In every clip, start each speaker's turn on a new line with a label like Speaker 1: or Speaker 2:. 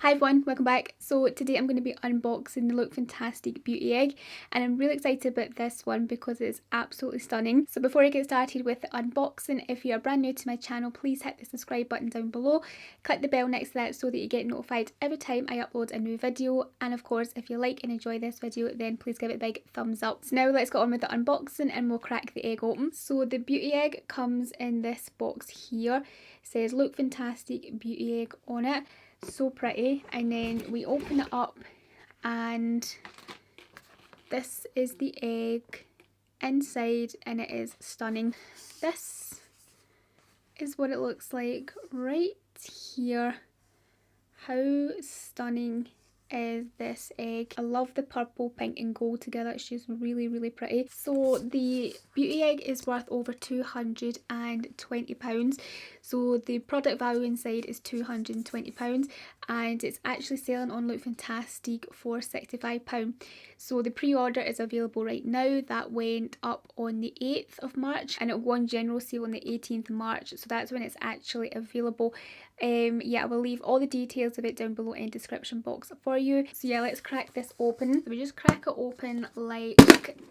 Speaker 1: Hi everyone, welcome back. So today I'm going to be unboxing the Look Fantastic Beauty Egg, and I'm really excited about this one because it's absolutely stunning. So before I get started with the unboxing, if you are brand new to my channel, please hit the subscribe button down below, click the bell next to that so that you get notified every time I upload a new video, and of course if you like and enjoy this video then please give it a big thumbs up. So now let's get on with the unboxing and we'll crack the egg open. So the beauty egg comes in this box here. It says Look Fantastic Beauty Egg on it. So pretty. And then we open it up and this is the egg inside and it is stunning. This is what it looks like right here. How stunning is this egg? I love the purple, pink and gold together. It's just really pretty. So the beauty egg is worth over £220. So the product value inside is £220 and it's actually selling on Look Fantastic for £65. So the pre-order is available right now. That went up on the 8th of March and it will go on general sale on the 18th of March. So that's when it's actually available. Yeah, I will leave all the details of it down below in the description box for you. So yeah, let's crack this open. So we just crack it open like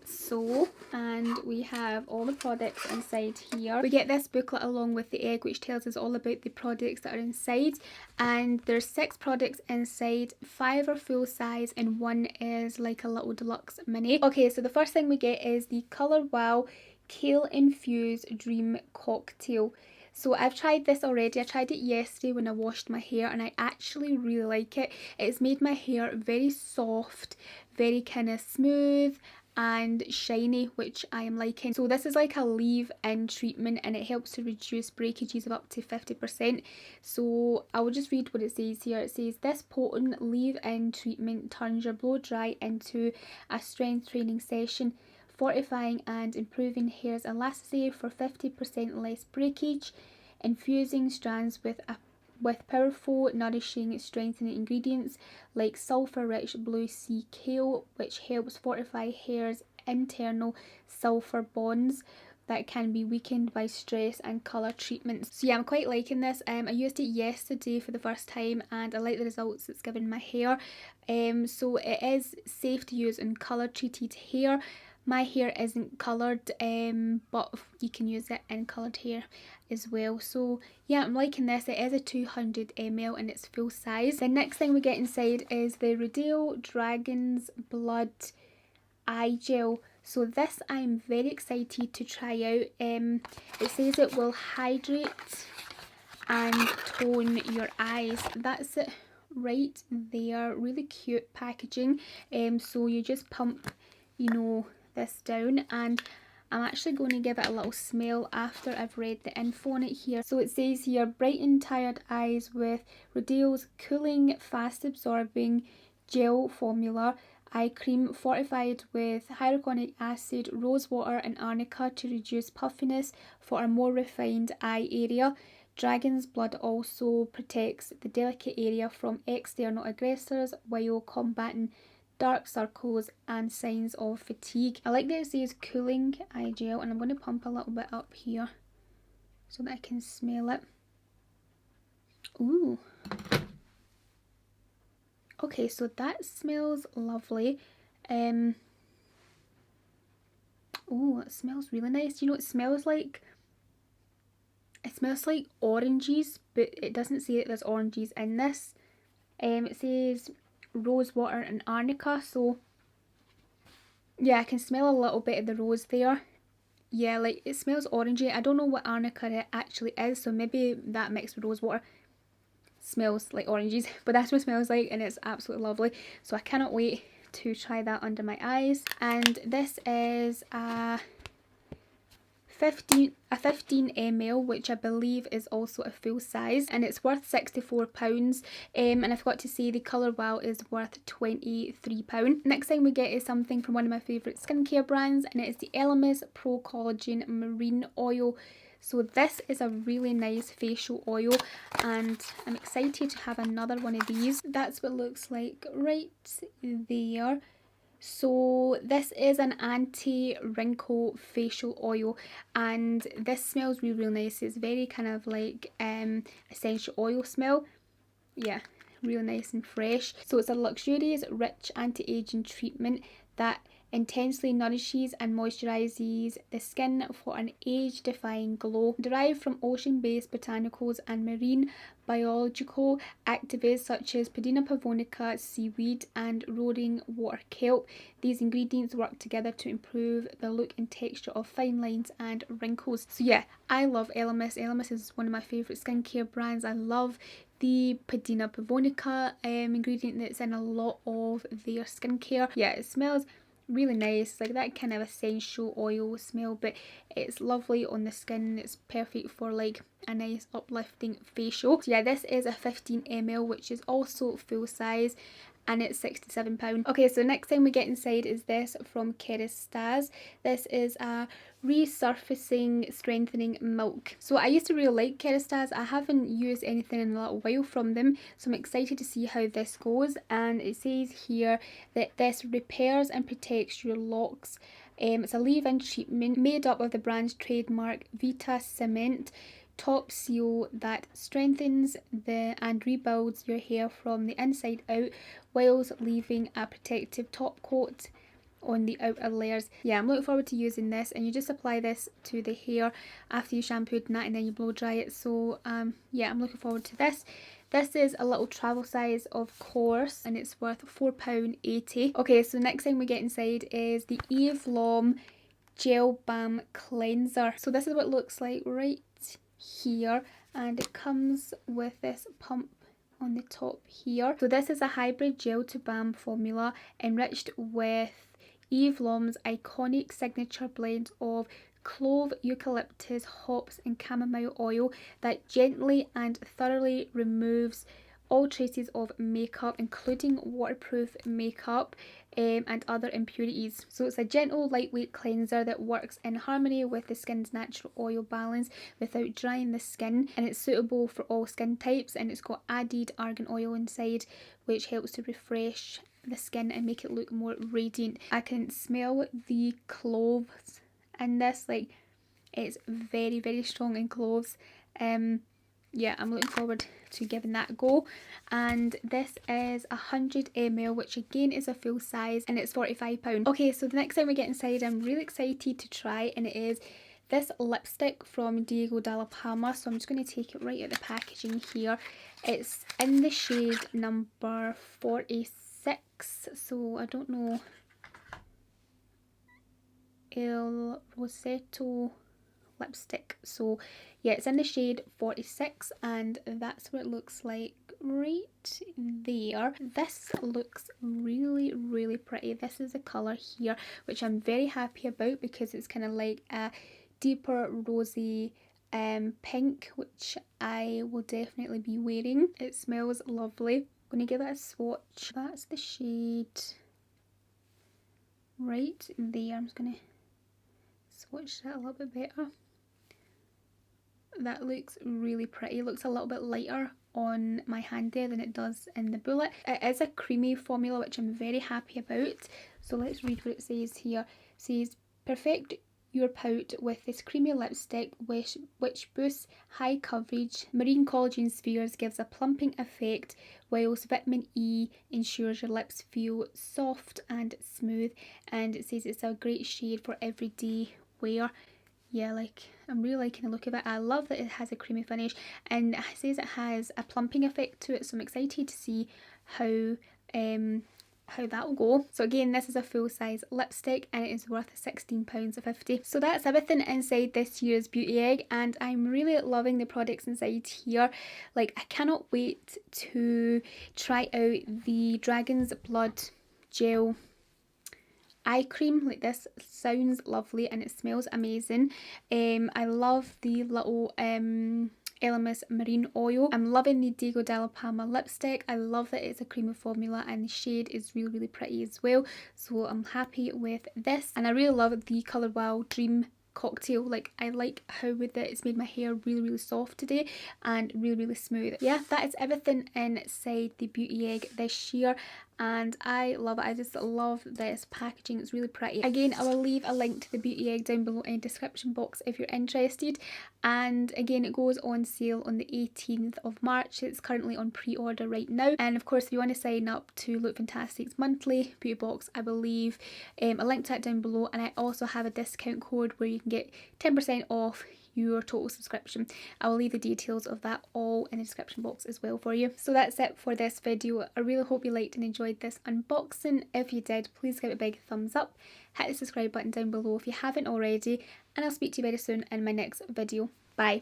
Speaker 1: so, and we have all the products inside here. We get this booklet along with the egg which tells us all about the products that are inside, and there's 6 products inside. 5 are full size and 1 is like a little deluxe mini. Okay, so the first thing we get is the Colour Wow Kale Infused Dream Cocktail. So I've tried this already. I tried it yesterday when I washed my hair and I actually really like it. It's made my hair very soft, very kind of smooth and shiny, which I am liking. So this is like a leave-in treatment and it helps to reduce breakages of up to 50%. So I will just read what it says here. It says, this potent leave-in treatment turns your blow dry into a strength training session, fortifying and improving hair's elasticity for 50% less breakage, infusing strands with powerful, nourishing, strengthening ingredients like sulfur-rich blue sea kale, which helps fortify hair's internal sulfur bonds that can be weakened by stress and colour treatments. So yeah, I'm quite liking this. I used it yesterday for the first time and I like the results it's given my hair. So it is safe to use in colour treated hair. My hair isn't coloured, but you can use it in coloured hair as well. So yeah, I'm liking this. It is a 200 ml and it's full size. The next thing we get inside is the Rodeo Dragon's Blood Eye Gel. So this I'm very excited to try out. It says it will hydrate and tone your eyes. That's it right there. Really cute packaging. So you just pump, you know, this down, and I'm actually going to give it a little smell after I've read the info on it here. So it says here, brighten tired eyes with Rodeo's cooling, fast absorbing gel formula eye cream fortified with hyaluronic acid, rose water and arnica to reduce puffiness for a more refined eye area. Dragon's blood also protects the delicate area from external aggressors while combating dark circles and signs of fatigue. I like that it says cooling eye gel, and I'm going to pump a little bit up here so that I can smell it. Ooh. Okay, so that smells lovely. Oh, it smells really nice. You know, it smells like oranges, but it doesn't say that there's oranges in this. It says rose water and arnica, so yeah, I can smell a little bit of the rose there. Yeah, like it smells orangey. I don't know what arnica it actually is, so maybe that mixed with rose water smells like oranges, but that's what it smells like and it's absolutely lovely. So I cannot wait to try that under my eyes. And this is a 15 ml, which I believe is also a full size, and it's worth £64. And I forgot to say the Colour Wow is worth £23. Next thing we get is something from one of my favourite skincare brands, and it is the Elemis Pro Collagen Marine Oil. So this is a really nice facial oil and I'm excited to have another one of these. That's what it looks like right there. So this is an anti-wrinkle facial oil and this smells really nice. It's very kind of like essential oil smell. Yeah, really nice and fresh. So it's a luxurious, rich anti-aging treatment that intensely nourishes and moisturizes the skin for an age-defying glow. Derived from ocean-based botanicals and marine biological activists such as Padina pavonica seaweed and roaring water kelp, these ingredients work together to improve the look and texture of fine lines and wrinkles. So yeah, I love Elemis. Elemis is one of my favourite skincare brands. I love the Padina pavonica ingredient that's in a lot of their skincare. Yeah, it smells really nice, like that kind of essential oil smell, but it's lovely on the skin. It's perfect for like a nice uplifting facial. So yeah, this is a 15 ml, which is also full size, and it's £67. Okay, so next thing we get inside is this from Kerastase. This is a resurfacing strengthening milk. So I used to really like Kerastase. I haven't used anything in a little while from them, so I'm excited to see how this goes. And it says here that this repairs and protects your locks. It's a leave-in treatment made up of the brand's trademark Vita Cement top seal that strengthens and rebuilds your hair from the inside out, whilst leaving a protective top coat on the outer layers. Yeah, I'm looking forward to using this, and you just apply this to the hair after you shampooed and that, and then you blow dry it. So yeah, I'm looking forward to this. This is a little travel size, of course, and it's worth £4.80. Okay, so next thing we get inside is the Eve Lom Gel Balm Cleanser. So this is what it looks like right here, and it comes with this pump on the top here. So this is a hybrid gel to balm formula enriched with Eve Lom's iconic signature blend of clove, eucalyptus, hops and chamomile oil that gently and thoroughly removes all traces of makeup, including waterproof makeup and other impurities. So it's a gentle, lightweight cleanser that works in harmony with the skin's natural oil balance without drying the skin, and it's suitable for all skin types, and it's got added argan oil inside, which helps to refresh the skin and make it look more radiant. I can smell the cloves in this, like it's very, very strong in cloves. Yeah, I'm looking forward to giving that a go. And this is 100 ml, which again is a full size, and it's £45. Okay, so the next thing we get inside I'm really excited to try, and it is this lipstick from Dalla Palma. So I'm just going to take it right out of the packaging here. It's in the shade number 46, so I don't know, El Rosetto lipstick. So yeah, it's in the shade 46, and that's what it looks like right there. This looks really, really pretty. This is the colour here, which I'm very happy about because it's kind of like a deeper rosy pink, which I will definitely be wearing. It smells lovely. I'm going to give it a swatch. That's the shade right there. I'm just going to swatch that a little bit better. That looks really pretty. It looks a little bit lighter on my hand there than it does in the bullet. It is a creamy formula, which I'm very happy about. So let's read what it says here. It says, perfect your pout with this creamy lipstick which boosts high coverage. Marine collagen spheres gives a plumping effect, whilst vitamin E ensures your lips feel soft and smooth. And it says it's a great shade for everyday wear. Yeah, like I'm really liking the look of it. I love that it has a creamy finish, and it says it has a plumping effect to it, so I'm excited to see how that will go. So again, this is a full size lipstick, and it is worth £16.50. So that's everything inside this year's Beauty Egg, and I'm really loving the products inside here. Like, I cannot wait to try out the Dragon's Blood Gel eye cream. Like, this sounds lovely and it smells amazing. I love the little Elemis marine oil. I'm loving the Dalla Palma lipstick. I love that it's a creamy formula, and the shade is really, really pretty as well. So I'm happy with this, and I really love the Colour Wow Dream cocktail. Like, I like how with it it's made my hair really, really soft today and really, really smooth. Yeah, that is everything inside the Beauty Egg this year. and I love it. I just love this packaging. It's really pretty. Again, I will leave a link to the Beauty Egg down below in the description box if you're interested. And again, it goes on sale on the 18th of March. It's currently on pre-order right now. And of course, if you want to sign up to Look Fantastic's monthly beauty box, I will leave a link to that down below. And I also have a discount code where you can get 10% off your total subscription. I will leave the details of that all in the description box as well for you. So that's it for this video. I really hope you liked and enjoyed this unboxing. If you did, please give it a big thumbs up. Hit the subscribe button down below if you haven't already, and I'll speak to you very soon in my next video. Bye.